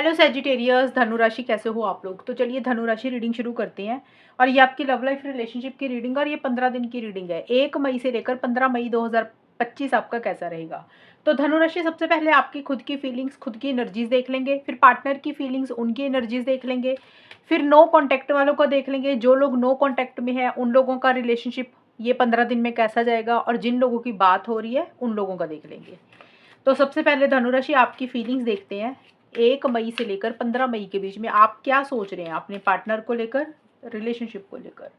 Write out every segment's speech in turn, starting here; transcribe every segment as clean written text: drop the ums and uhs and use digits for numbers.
Hello Sagittarius, धनु राशि कैसे हो आप लोग। तो चलिए धनु राशि रीडिंग शुरू करते हैं। और ये आपकी लव लाइफ रिलेशनशिप की रीडिंग, और ये 15 दिन की रीडिंग है। 1 मई से लेकर 15 मई 2025 आपका कैसा रहेगा। तो धनु राशि, सबसे पहले आपकी खुद की फीलिंग्स, खुद की एनर्जीज देख लेंगे, फिर पार्टनर की फीलिंग्स, उनकी एनर्जीज देख लेंगे, फिर नो कॉन्टैक्ट वालों को देख लेंगे। जो लोग नो कॉन्टैक्ट में हैं उन लोगों का रिलेशनशिप ये 15 दिन में कैसा जाएगा, और जिन लोगों की बात हो रही है उन लोगों का देख लेंगे। तो सबसे पहले धनु राशि आपकी फीलिंग्स देखते हैं। 1 मई से लेकर 15 मई के बीच में आप क्या सोच रहे हैं अपने पार्टनर को लेकर, रिलेशनशिप को लेकर।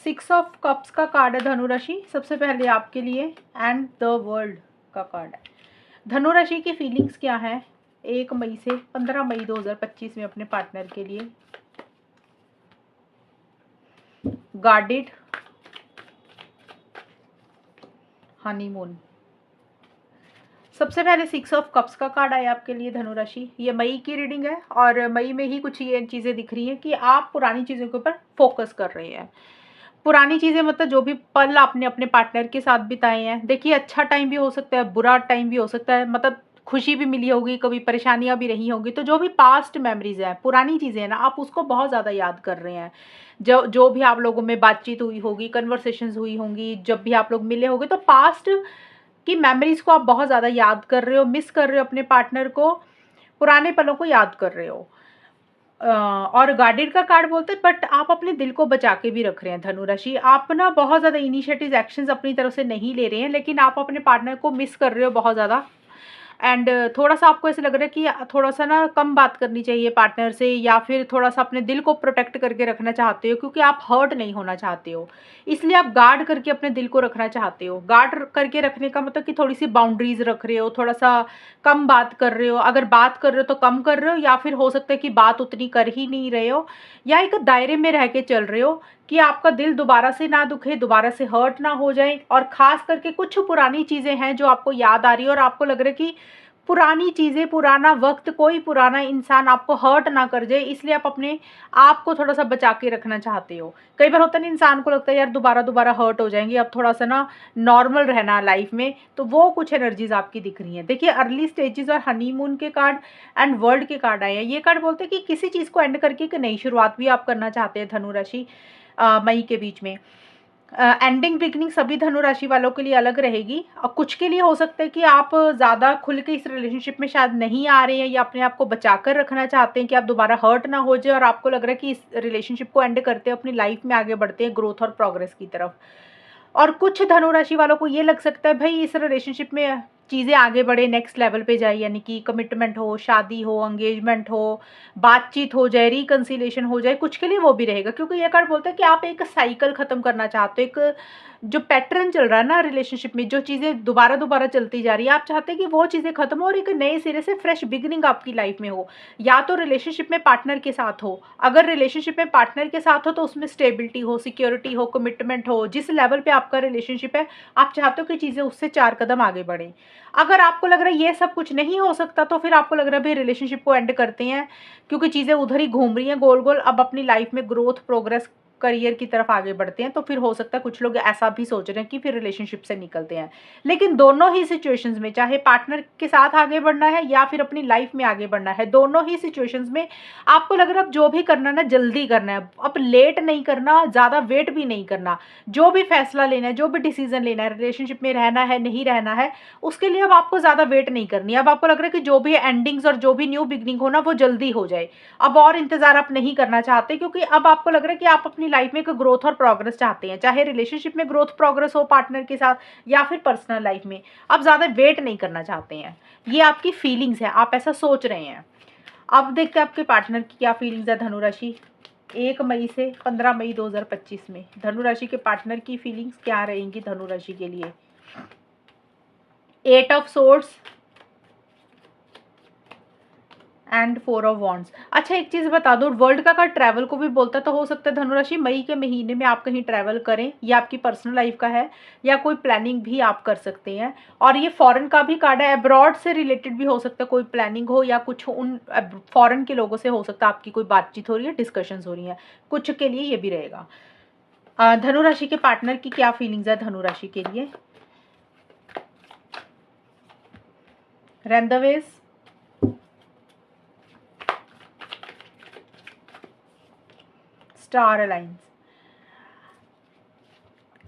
6 ऑफ कप्स का कार्ड है धनु राशि सबसे पहले आपके लिए, एंड द वर्ल्ड का कार्ड है। धनु राशि की फीलिंग्स क्या है 1 मई से 15 मई 2025 में अपने पार्टनर के लिए। Guarded, honeymoon. सबसे पहले 6 ऑफ कप्स का कार्ड आया आपके लिए धनु राशि। ये मई की रीडिंग है, और मई में ही कुछ ये चीज़ें दिख रही हैं कि आप पुरानी चीज़ों के ऊपर फोकस कर रहे हैं। पुरानी चीज़ें मतलब जो भी पल आपने अपने पार्टनर के साथ बिताए हैं, देखिए अच्छा टाइम भी हो सकता है, बुरा टाइम भी हो सकता है, मतलब खुशी भी मिली होगी, कभी परेशानियां भी रही होंगी। तो जो भी पास्ट मेमोरीज हैं, पुरानी चीज़ें हैं ना, आप उसको बहुत ज़्यादा याद कर रहे हैं। जो भी आप लोगों में बातचीत हुई होगी, कन्वर्सेशंस हुई होंगी, जब भी आप लोग मिले होंगे, तो पास्ट कि मेमोरीज को आप बहुत ज़्यादा याद कर रहे हो, मिस कर रहे हो अपने पार्टनर को, पुराने पलों को याद कर रहे हो। और गार्डियन का कार्ड बोलते हैं, बट आप अपने दिल को बचा के भी रख रहे हैं धनु राशि। आप ना बहुत ज़्यादा इनिशिएटिव एक्शंस अपनी तरफ से नहीं ले रहे हैं, लेकिन आप अपने पार्टनर को मिस कर रहे हो बहुत ज़्यादा। एंड थोड़ा सा आपको ऐसे लग रहा है कि थोड़ा सा ना कम बात करनी चाहिए पार्टनर से, या फिर थोड़ा सा अपने दिल को प्रोटेक्ट करके रखना चाहते हो, क्योंकि आप हर्ट नहीं होना चाहते हो, इसलिए आप गार्ड करके अपने दिल को रखना चाहते हो। गार्ड करके रखने का मतलब कि थोड़ी सी बाउंड्रीज रख रहे हो, थोड़ा सा कम बात कर रहे हो। अगर बात कर रहे हो तो कम कर रहे हो, या फिर हो सकता है कि बात उतनी कर ही नहीं रहे हो, या एक दायरे में रह के चल रहे हो कि आपका दिल दोबारा से ना दुखे, दोबारा से हर्ट ना हो जाए। और खास करके कुछ पुरानी चीज़ें हैं जो आपको याद आ रही है, और आपको लग रहा है कि पुरानी चीज़ें, पुराना वक्त, कोई पुराना इंसान आपको हर्ट ना कर जाए, इसलिए आप अपने आप को थोड़ा सा बचा के रखना चाहते हो। कई बार होता है ना, इंसान को लगता है यार दोबारा दोबारा हर्ट हो जाएंगे, अब थोड़ा सा ना नॉर्मल रहना लाइफ में। तो वो कुछ एनर्जीज आपकी दिख रही हैं। देखिए अर्ली स्टेजेस और हनीमून के कार्ड एंड वर्ल्ड के कार्ड आए हैं। ये कार्ड बोलते हैं कि किसी चीज़ को एंड करके एक नई शुरुआत भी आप करना चाहते हैं धनु राशि मई के बीच में। एंडिंग बिगनिंग सभी धनु राशि वालों के लिए अलग रहेगी, और कुछ के लिए हो सकता है कि आप ज़्यादा खुल के इस रिलेशनशिप में शायद नहीं आ रहे हैं, या अपने आप को बचा कर रखना चाहते हैं कि आप दोबारा हर्ट ना हो जाए, और आपको लग रहा है कि इस रिलेशनशिप को एंड करते हैं, अपनी लाइफ में आगे बढ़ते हैं ग्रोथ और प्रोग्रेस की तरफ। और कुछ धनु राशि वालों को ये लग सकता है भाई इस रिलेशनशिप में चीज़ें आगे बढ़े, नेक्स्ट लेवल पे जाए, यानी कि कमिटमेंट हो, शादी हो, एंगेजमेंट हो, बातचीत हो जाए, रिकंसिलेशन हो जाए। कुछ के लिए वो भी रहेगा, क्योंकि ये कार्ड बोलता है कि आप एक साइकिल ख़त्म करना चाहते हो। एक जो पैटर्न चल रहा है ना रिलेशनशिप में, जो चीज़ें दोबारा दोबारा चलती जा रही है, आप चाहते हैं कि वो चीज़ें खत्म हो और एक नए सिरे से फ्रेश बिगिनिंग आपकी लाइफ में हो। या तो रिलेशनशिप में पार्टनर के साथ हो, अगर रिलेशनशिप में पार्टनर के साथ हो तो उसमें स्टेबिलिटी हो, सिक्योरिटी हो, कमिटमेंट हो। जिस लेवल पे आपका रिलेशनशिप है, आप चाहते हो कि चीज़ें उससे 4 कदम आगे बढ़ें। अगर आपको लग रहा है ये सब कुछ नहीं हो सकता, तो फिर आपको लग रहा है भाई रिलेशनशिप को एंड करते हैं, क्योंकि चीज़ें उधर ही घूम रही हैं गोल गोल। अब अपनी लाइफ में ग्रोथ, प्रोग्रेस, करियर की तरफ आगे बढ़ते हैं। तो फिर हो सकता है कुछ लोग ऐसा भी सोच रहे हैं कि फिर रिलेशनशिप से निकलते हैं। लेकिन दोनों ही सिचुएशंस में, चाहे पार्टनर के साथ आगे बढ़ना है या फिर अपनी लाइफ में आगे बढ़ना है, दोनों ही सिचुएशंस में आपको लग रहा है अब जो भी करना है ना जल्दी करना है, अब लेट नहीं करना, ज़्यादा वेट भी नहीं करना। जो भी फैसला लेना है, जो भी डिसीजन लेना है, रिलेशनशिप में रहना है नहीं रहना है, उसके लिए अब आपको ज़्यादा वेट नहीं करनी है। अब आपको लग रहा है कि जो भी एंडिंग्स और जो भी न्यू बिगनिंग हो ना, वो जल्दी हो जाए। अब और इंतजार आप नहीं करना चाहते, क्योंकि अब आपको लग रहा है कि आप अपनी लाइफ में एक ग्रोथ और प्रोग्रेस चाहते हैं, चाहे रिलेशनशिप में ग्रोथ प्रोग्रेस हो पार्टनर के साथ या फिर पर्सनल लाइफ में। अब ज़्यादा वेट नहीं करना चाहते हैं। ये आपकी फीलिंग्स है, आप ऐसा सोच रहे हैं। अब देखते हैं आपके पार्टनर की क्या फीलिंग्स है धनु राशि 1 मई से 15 मई 2025 में। धनु राशि के पार्टनर की फीलिंग्स क्या रहेंगी धनु राशि के लिए। 8 of swords and 4 of wands. अच्छा एक चीज़ बता दूँ, वर्ल्ड का कार्ड ट्रैवल को भी बोलता है, तो हो सकता है धनुराशि मई के महीने में आप कहीं ट्रैवल करें, या आपकी पर्सनल लाइफ का है, या कोई प्लानिंग भी आप कर सकते हैं। और ये फॉरेन का भी कार्ड है, अब्रॉड से रिलेटेड भी हो सकता है कोई प्लानिंग हो, या कुछ उन फॉरेन के लोगों से हो सकता है आपकी कोई बातचीत हो रही है, डिस्कशंस हो रही हैं, कुछ के लिए ये भी रहेगा। धनु राशि के पार्टनर की क्या फीलिंग्स है धनु राशि के लिए। रैंडवेज, स्टार अलाइंस।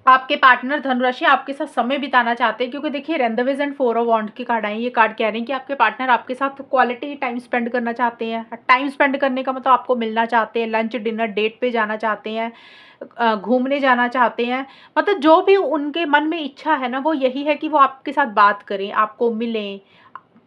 आपके पार्टनर धनुराशि आपके साथ समय बिताना चाहते हैं, क्योंकि देखिए रेंदवेज एंड फोर ऑफ वॉन्ड के कार्ड आए। ये कार्ड कह रहे हैं कि आपके पार्टनर आपके साथ क्वालिटी टाइम स्पेंड करना चाहते हैं। टाइम स्पेंड करने का मतलब आपको मिलना चाहते हैं, लंच डिनर डेट पे जाना चाहते हैं, घूमने जाना चाहते हैं। मतलब जो भी उनके मन में इच्छा है ना, वो यही है कि वो आपके साथ बात करें, आपको मिलें,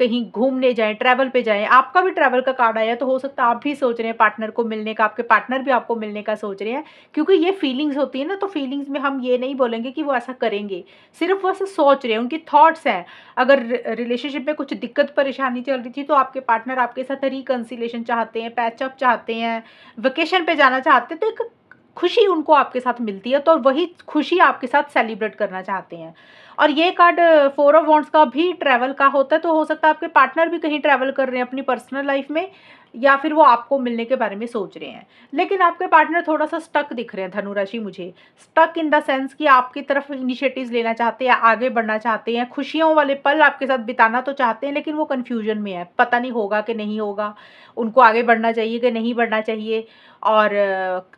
कहीं घूमने जाएं, ट्रैवल पे जाएं। आपका भी ट्रैवल का कार्ड आया, तो हो सकता है आप भी सोच रहे हैं पार्टनर को मिलने का, आपके पार्टनर भी आपको मिलने का सोच रहे हैं। क्योंकि ये फीलिंग्स होती है ना, तो फीलिंग्स में हम ये नहीं बोलेंगे कि वो ऐसा करेंगे, सिर्फ वो ऐसा सोच रहे हैं, उनकी थॉट्स हैं। अगर रिलेशनशिप में कुछ दिक्कत परेशानी चल रही थी, तो आपके पार्टनर आपके साथ रिकन्सिलेशन चाहते हैं, पैचअप चाहते हैं, वेकेशन पे जाना चाहते हैं, तो एक खुशी उनको आपके साथ मिलती है, तो वही खुशी आपके साथ सेलिब्रेट करना चाहते हैं। और ये कार्ड फोर ऑफ वॉन्ड्स का भी ट्रैवल का होता है, तो हो सकता है आपके पार्टनर भी कहीं ट्रैवल कर रहे हैं अपनी पर्सनल लाइफ में, या फिर वो आपको मिलने के बारे में सोच रहे हैं। लेकिन आपके पार्टनर थोड़ा सा स्टक दिख रहे हैं धनुराशि मुझे। स्टक इन द सेंस कि आपकी तरफ इनिशिएटिव्स लेना चाहते हैं, आगे बढ़ना चाहते हैं, खुशियों वाले पल आपके साथ बिताना तो चाहते हैं, लेकिन वो कन्फ्यूजन में है, पता नहीं होगा कि नहीं होगा, उनको आगे बढ़ना चाहिए कि नहीं बढ़ना चाहिए। और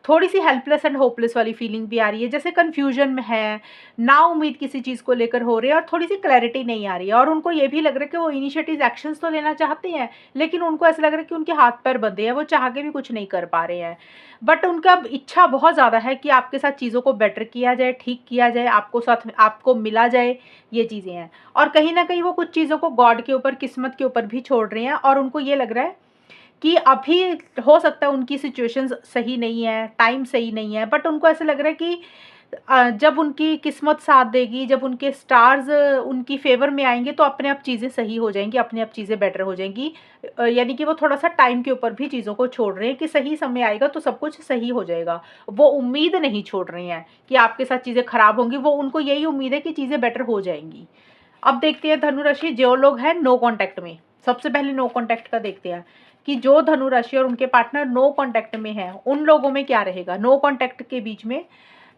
थोड़ी सी हेल्पलेस एंड होपलेस वाली फीलिंग भी आ रही है, जैसे कन्फ्यूजन में है, ना उम्मीद किसी चीज़ को लेकर हो रही है, और थोड़ी सी क्लैरिटी नहीं आ रही है। और उनको ये भी लग रहा है कि वो इनिशिएटिव एक्शंस तो लेना चाहते हैं, लेकिन उनको ऐसा लग रहा है कि उनके हाथ पैर बंधे हैं, वो चाह के भी कुछ नहीं कर पा रहे हैं। बट उनका अब इच्छा बहुत ज़्यादा है कि आपके साथ चीज़ों को बेटर किया जाए, ठीक किया जाए, आपको मिला जाए, ये चीज़ें हैं। और कहीं ना कहीं वो कुछ चीज़ों को गॉड के ऊपर, किस्मत के ऊपर भी छोड़ रहे हैं, और उनको ये लग रहा है कि अभी हो सकता है उनकी सिचुएशंस सही नहीं है, टाइम सही नहीं है, बट उनको ऐसा लग रहा है कि जब उनकी किस्मत साथ देगी, जब उनके स्टार्स उनकी फेवर में आएंगे, तो अपने आप चीज़ें सही हो जाएंगी, अपने आप चीज़ें बेटर हो जाएंगी। यानी कि वो थोड़ा सा टाइम के ऊपर भी चीज़ों को छोड़ रहे हैं कि सही समय आएगा तो सब कुछ सही हो जाएगा। वो उम्मीद नहीं छोड़ रहे हैं कि आपके साथ चीज़ें खराब होंगी, वो उनको यही उम्मीद है कि चीज़ें बेटर हो जाएंगी। अब देखते हैं धनुराशि जो लोग हैं नो कॉन्टैक्ट में, सबसे पहले नो कॉन्टैक्ट का देखते हैं कि जो धनुराशि और उनके पार्टनर नो कॉन्टैक्ट में हैं, उन लोगों में क्या रहेगा। नो कॉन्टैक्ट के बीच में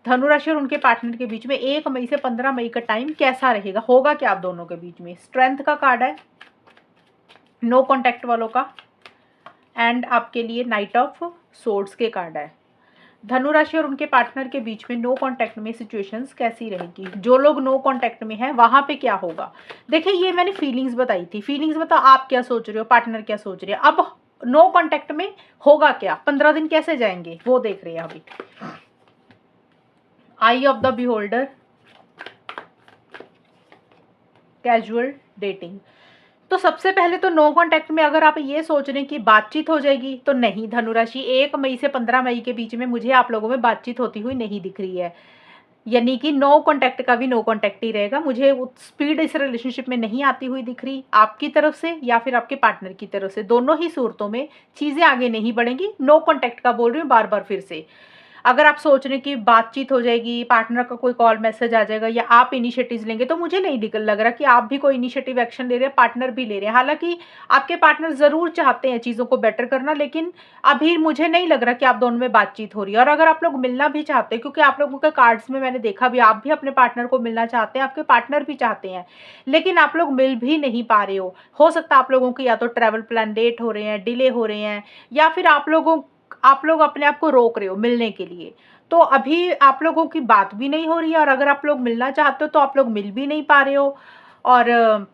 धनुराशि और उनके पार्टनर के बीच में 1 मई से 15 मई का टाइम कैसा रहेगा, होगा क्या आप दोनों के बीच में। स्ट्रेंथ का कार्ड है नो कॉन्टैक्ट वालों का, एंड आपके लिए नाइट ऑफ सोर्ड्स के कार्ड है। धनुराशि और उनके पार्टनर के बीच में नो कांटेक्ट में सिचुएशंस कैसी रहेगी, जो लोग नो कांटेक्ट में हैं वहां पे क्या होगा। देखिए ये मैंने फीलिंग्स बताई थी, फीलिंग्स बताओ आप क्या सोच रहे हो, पार्टनर क्या सोच रहे हैं। अब नो कांटेक्ट में होगा क्या, 15 दिन कैसे जाएंगे वो देख रहे हैं अभी। Eye of the beholder, casual dating. तो सबसे पहले तो नो कांटेक्ट में अगर आप ये सोच रहे हैं कि बातचीत हो जाएगी, तो नहीं धनुराशि, 1 मई से 15 मई के बीच में मुझे आप लोगों में बातचीत होती हुई नहीं दिख रही है। यानी कि नो कांटेक्ट का भी नो कांटेक्ट ही रहेगा। मुझे स्पीड इस रिलेशनशिप में नहीं आती हुई दिख रही, आपकी तरफ से या फिर आपके पार्टनर की तरफ से, दोनों ही सूरतों में चीज़ें आगे नहीं बढ़ेंगी। नो कांटेक्ट का बोल रही हूँ बार बार फिर से। अगर आप सोच रहे हैं कि बातचीत हो जाएगी, पार्टनर का कोई कॉल मैसेज आ जाएगा, या आप इनिशिएटिव्स लेंगे, तो मुझे नहीं लग रहा कि आप भी कोई इनिशिएटिव एक्शन ले रहे हैं, पार्टनर भी ले रहे हैं। हालांकि आपके पार्टनर ज़रूर चाहते हैं चीज़ों को बेटर करना, लेकिन अभी मुझे नहीं लग रहा कि आप दोनों में बातचीत हो रही है। और अगर आप लोग मिलना भी चाहते हैं, क्योंकि आप लोगों के कार्ड्स में मैंने देखा भी, आप भी अपने पार्टनर को मिलना चाहते हैं, आपके पार्टनर भी चाहते हैं, लेकिन आप लोग मिल भी नहीं पा रहे हो सकता आप लोगों के या तो ट्रैवल प्लान लेट हो रहे हैं, डिले हो रहे हैं, या फिर आप लोग अपने आप को रोक रहे हो मिलने के लिए। तो अभी आप लोगों की बात भी नहीं हो रही है, और अगर आप लोग मिलना चाहते हो तो आप लोग मिल भी नहीं पा रहे हो, और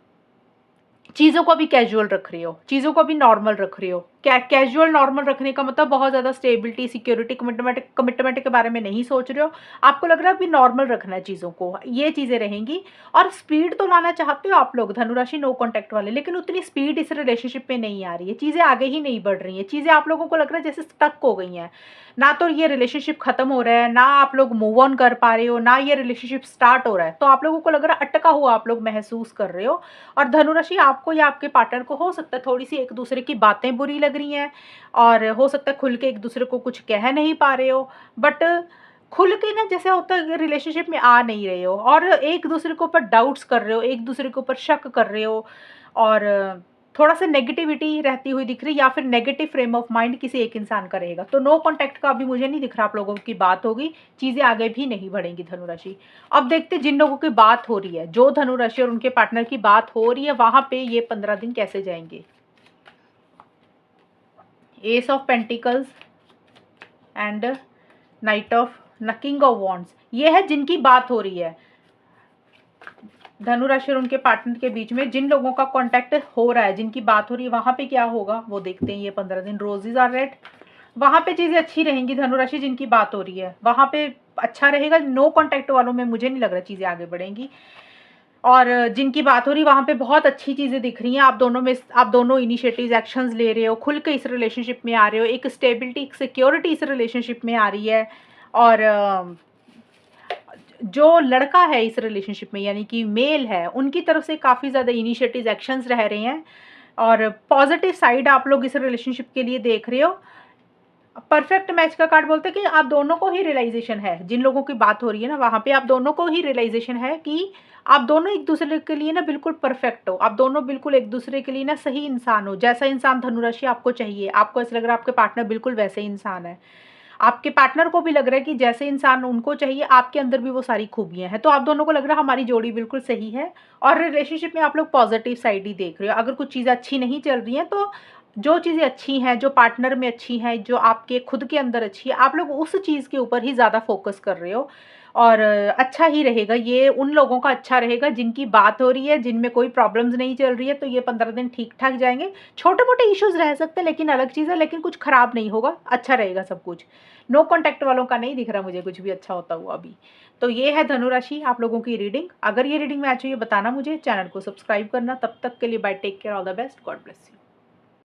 चीज़ों को भी कैजुअल रख रहे हो, चीज़ों को भी नॉर्मल रख रहे हो। कैजुअल नॉर्मल रखने का मतलब बहुत ज़्यादा स्टेबिलिटी, सिक्योरिटी, कमिटमेंट के बारे में नहीं सोच रहे हो। आपको लग रहा है अभी नॉर्मल रखना है चीज़ों को, ये चीज़ें रहेंगी। और स्पीड तो लाना चाहते हो आप लोग धनुराशि नो कॉन्टैक्ट वाले, लेकिन उतनी स्पीड इस रिलेशनशिप में नहीं आ रही है, चीज़ें आगे ही नहीं बढ़ रही हैं, चीज़ें आप लोगों को लग रहा है जैसे स्टक हो गई हैं। ना तो ये रिलेशनशिप खत्म हो रहा है, ना आप लोग मूव ऑन कर पा रहे हो, ना ये रिलेशनशिप स्टार्ट हो रहा है, तो आप लोगों को लग रहा है अटका हुआ आप लोग महसूस कर रहे हो। और धनुराशि आपको या आपके पार्टनर को हो सकता है थोड़ी सी एक दूसरे की बातें बुरी लग रही हैं, और हो सकता है खुल के एक दूसरे को कुछ कह नहीं पा रहे हो, बट खुल के ना जैसे होता है रिलेशनशिप में आ नहीं रहे हो, और एक दूसरे के ऊपर डाउट्स कर रहे हो, एक दूसरे के ऊपर शक कर रहे हो, और थोड़ा सा नेगेटिविटी रहती हुई दिख रही, या फिर नेगेटिव फ्रेम ऑफ माइंड किसी एक इंसान का रहेगा। तो नो कॉन्टैक्ट का अभी मुझे नहीं दिख रहा आप लोगों की बात होगी, चीज़ें आगे भी नहीं बढ़ेंगी धनुराशि। अब देखते जिन लोगों की बात हो रही है, जो धनुराशि और उनके पार्टनर की बात हो रही है, वहां पे ये 15 दिन कैसे जाएंगे। S of pentacles and night of king of wands, ये है जिनकी बात हो रही है धनु राशि और उनके पार्टनर के बीच में, जिन लोगों का कांटेक्ट हो रहा है, जिनकी बात हो रही है, वहां पे क्या होगा वो देखते हैं। ये 15 दिन रोजेज आर रेड, वहां पे चीजें अच्छी रहेंगी। धनु राशि जिनकी बात हो रही है वहां पे अच्छा रहेगा। नो कांटेक्ट वालों में मुझे नहीं लग रहा चीजें आगे बढ़ेंगी, और जिनकी बात हो रही वहां पे बहुत अच्छी चीजें दिख रही हैं। आप दोनों इनिशिएटिव्स एक्शंस ले रहे हो, खुल के इस रिलेशनशिप में आ रहे हो, एक स्टेबिलिटी एक सिक्योरिटी इस रिलेशनशिप में आ रही है। और जो लड़का है इस रिलेशनशिप में यानी कि मेल है, उनकी तरफ से काफ़ी ज़्यादा इनिशिएटिव्स एक्शंस रह रहे हैं, और पॉजिटिव साइड आप लोग इस रिलेशनशिप के लिए देख रहे हो। परफेक्ट मैच का कार्ड बोलते हैं कि आप दोनों को ही रियलाइजेशन है, जिन लोगों की बात हो रही है ना वहाँ पे आप दोनों को ही रियलाइजेशन है कि आप दोनों एक दूसरे के लिए ना बिल्कुल परफेक्ट हो, आप दोनों बिल्कुल एक दूसरे के लिए ना सही इंसान हो। जैसा इंसान धनुराशि आपको चाहिए, आपको ऐसा लग रहा है आपके पार्टनर बिल्कुल वैसे ही इंसान है। आपके पार्टनर को भी लग रहा है कि जैसे इंसान उनको चाहिए आपके अंदर भी वो सारी खूबियां हैं। तो आप दोनों को लग रहा है हमारी जोड़ी बिल्कुल सही है, और रिलेशनशिप में आप लोग पॉजिटिव साइड ही देख रहे हो। अगर कुछ चीज़ें अच्छी नहीं चल रही हैं तो जो चीज़ें अच्छी हैं, जो पार्टनर में अच्छी हैं, जो आपके खुद के अंदर अच्छी है, आप लोग उस चीज़ के ऊपर ही ज़्यादा फोकस कर रहे हो। और अच्छा ही रहेगा, ये उन लोगों का अच्छा रहेगा जिनकी बात हो रही है, जिनमें कोई प्रॉब्लम्स नहीं चल रही है। तो ये 15 दिन ठीक ठाक जाएंगे। छोटे मोटे इश्यूज रह सकते हैं लेकिन अलग चीज़ है, लेकिन कुछ खराब नहीं होगा, अच्छा रहेगा सब कुछ। नो कॉन्टैक्ट वालों का नहीं दिख रहा मुझे कुछ भी अच्छा होता हुआ अभी। तो ये है धनु राशि आप लोगों की रीडिंग। अगर ये रीडिंग मैच हुई है बताना मुझे, चैनल को सब्सक्राइब करना। तब तक के लिए bye, take care, all the best, God bless you.